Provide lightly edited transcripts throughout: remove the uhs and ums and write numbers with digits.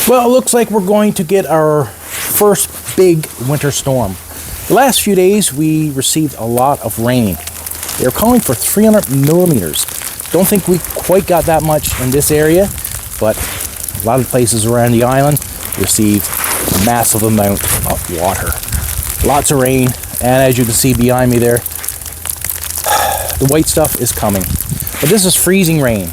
Well, it looks like we're going to get our first big winter storm. The last few days we received a lot of rain. They're calling for 300 millimeters. Don't think we quite got that much in this area, but a lot of places around the island received a massive amount of water. Lots of rain, and as you can see behind me there, the white stuff is coming. But this is freezing rain.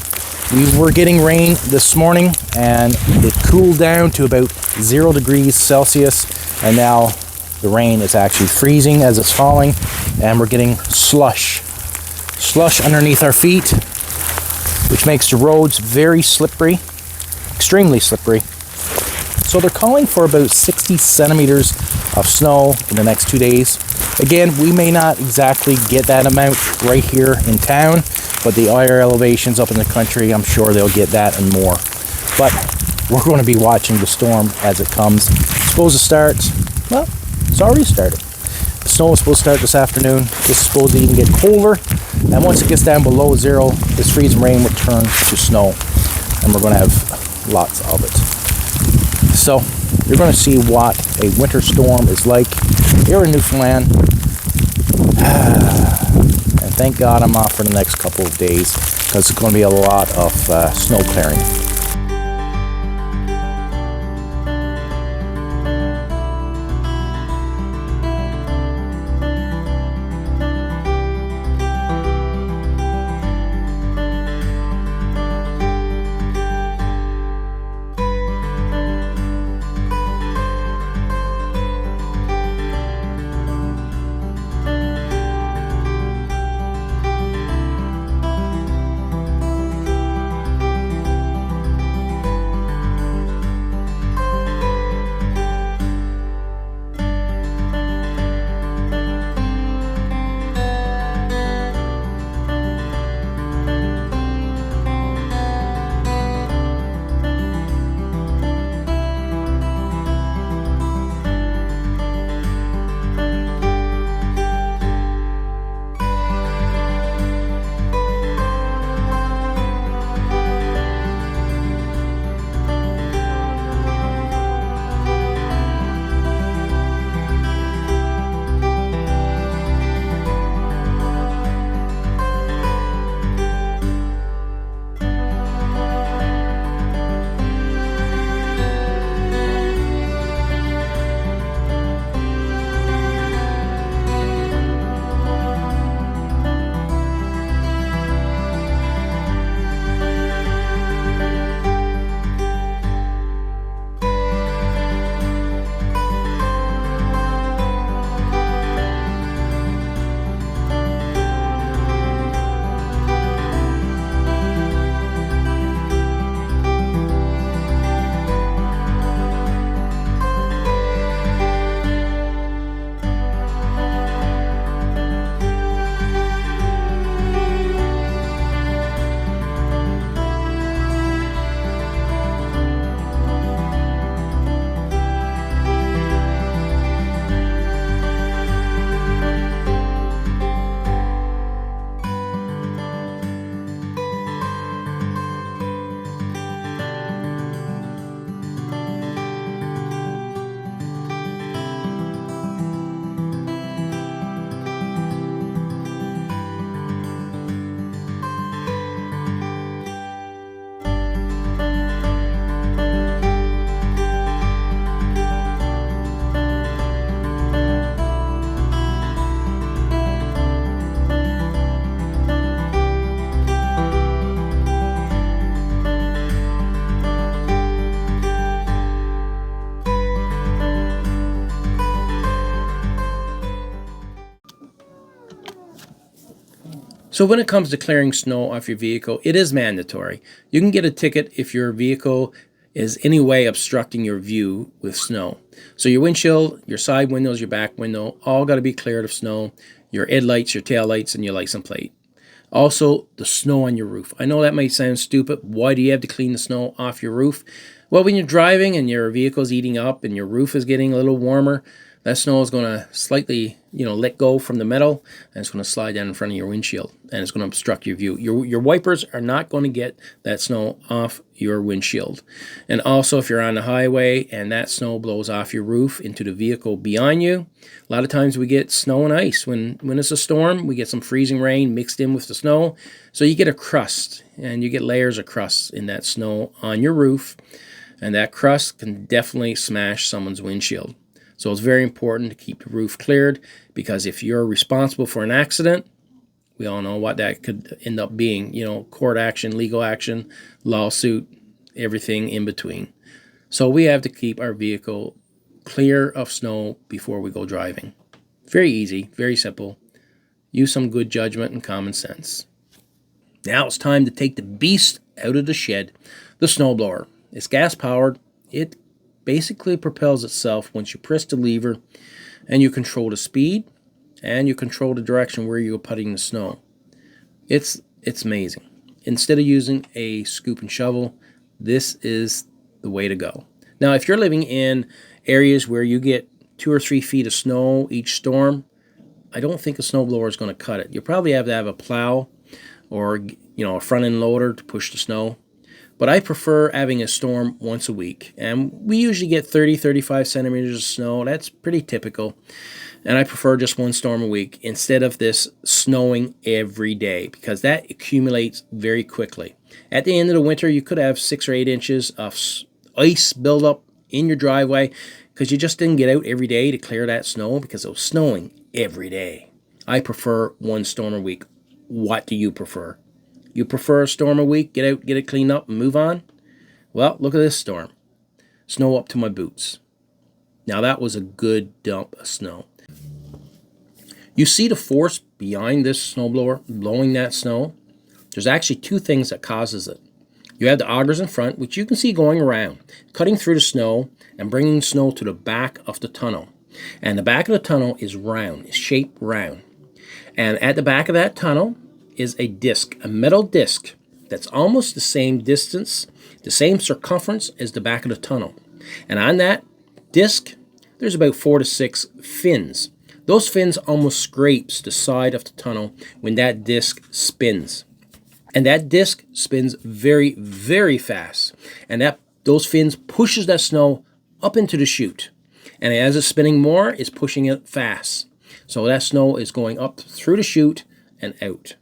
We were getting rain this morning and it cooled down to about 0 degrees Celsius, and now the rain is actually freezing as it's falling, and we're getting slush underneath our feet, which makes the roads very slippery, extremely slippery. So they're calling for about 60 centimeters of snow in the next 2 days. Again, we may not exactly get that amount right here in town, but the higher elevations up in the country, I'm sure they'll get that and more. But we're going to be watching the storm as it comes. It's supposed to start, well, it's already started. The snow is supposed to start this afternoon. It's supposed to even get colder. And once it gets down below 0, this freezing rain will turn to snow. And we're going to have lots of it. So you're going to see what a winter storm is like here in Newfoundland. And thank God I'm off for the next couple of days, because it's going to be a lot of snow clearing. So when it comes to clearing snow off your vehicle, it is mandatory. You can get a ticket if your vehicle is any way obstructing your view with snow. So your windshield, your side windows, your back window, all got to be cleared of snow. Your headlights, your tail lights, and your license plate. Also, the snow on your roof. I know that might sound stupid. Why do you have to clean the snow off your roof? Well, when you're driving and your vehicle's heating up and your roof is getting a little warmer, that snow is going to slightly, let go from the metal, and it's going to slide down in front of your windshield, and it's going to obstruct your view. Your wipers are not going to get that snow off your windshield. And also, if you're on the highway and that snow blows off your roof into the vehicle behind you, a lot of times we get snow and ice. When it's a storm, we get some freezing rain mixed in with the snow, so you get a crust, and you get layers of crust in that snow on your roof, and that crust can definitely smash someone's windshield. So it's very important to keep the roof cleared, because if you're responsible for an accident, we all know what that could end up being. Court action, legal action, lawsuit, everything in between. So we have to keep our vehicle clear of snow before we go driving. Very easy, very simple. Use some good judgment and common sense. Now it's time to take the beast out of the shed, the snowblower. It's gas powered. It basically propels itself once you press the lever, and you control the speed, and you control the direction where you're putting the snow. It's amazing. Instead of using a scoop and shovel, this is the way to go. Now, if you're living in areas where you get 2 or 3 feet of snow each storm, I don't think a snowblower is going to cut it. You'll probably have to have a plow or a front end loader to push the snow. But I prefer having a storm once a week. And we usually get 30-35 centimeters of snow. That's pretty typical. And I prefer just one storm a week instead of this snowing every day, because that accumulates very quickly. At the end of the winter, you could have 6 or 8 inches of ice buildup in your driveway because you just didn't get out every day to clear that snow, because it was snowing every day. I prefer one storm a week. What do you prefer? You prefer a storm a week, get out, get it cleaned up, and move on? Well, look at this storm. Snow up to my boots. Now that was a good dump of snow. You see the force behind this snowblower blowing that snow? There's actually 2 things that causes it. You have the augers in front, which you can see going around, cutting through the snow and bringing snow to the back of the tunnel. And the back of the tunnel is round, it's shaped round. And at the back of that tunnel is a disc, a metal disc that's almost the same distance, the same circumference as the back of the tunnel. And on that disc, there's about 4 to 6 fins. Those fins almost scrapes the side of the tunnel when that disc spins. And that disc spins very, very fast. And those fins pushes that snow up into the chute. And as it's spinning more, it's pushing it fast. So that snow is going up through the chute and out.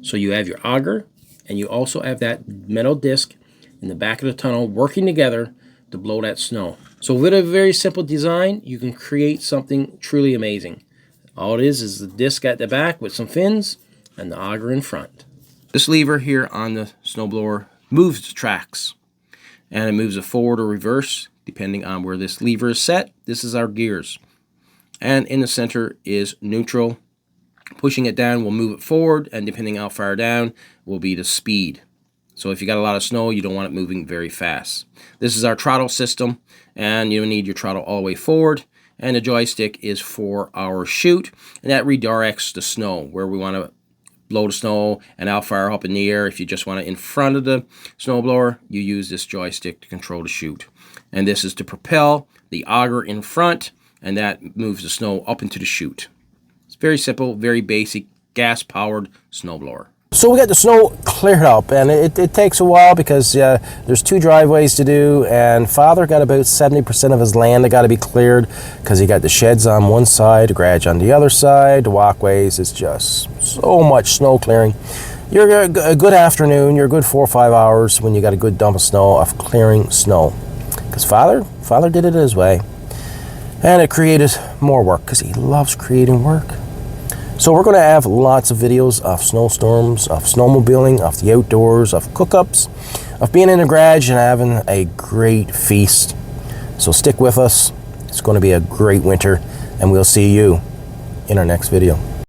So you have your auger, and you also have that metal disc in the back of the tunnel working together to blow that snow. So with a very simple design, you can create something truly amazing. All it is the disc at the back with some fins and the auger in front. This lever here on the snowblower moves the tracks, and it moves it forward or reverse depending on where this lever is set. This is our gears. And in the center is neutral. Pushing it down will move it forward, and depending how far down will be the speed. So if you got a lot of snow, you don't want it moving very fast. This is our throttle system, and you need your throttle all the way forward, and the joystick is for our chute, and that redirects the snow where we want to blow the snow and how far up in the air. If you just want it in front of the snowblower, you use this joystick to control the chute. And this is to propel the auger in front, and that moves the snow up into the chute. It's very simple, very basic, gas-powered snowblower. So we got the snow cleared up, and it takes a while because there's 2 driveways to do, and Father got about 70% of his land that got to be cleared because he got the sheds on one side, the garage on the other side, the walkways. It's just so much snow clearing. You're a good afternoon, you're a good 4 or 5 hours when you got a good dump of snow of clearing snow. Because Father did it his way, and it created more work because he loves creating work. So we're going to have lots of videos of snowstorms, of snowmobiling, of the outdoors, of cook-ups, of being in the garage and having a great feast. So stick with us. It's going to be a great winter, and we'll see you in our next video.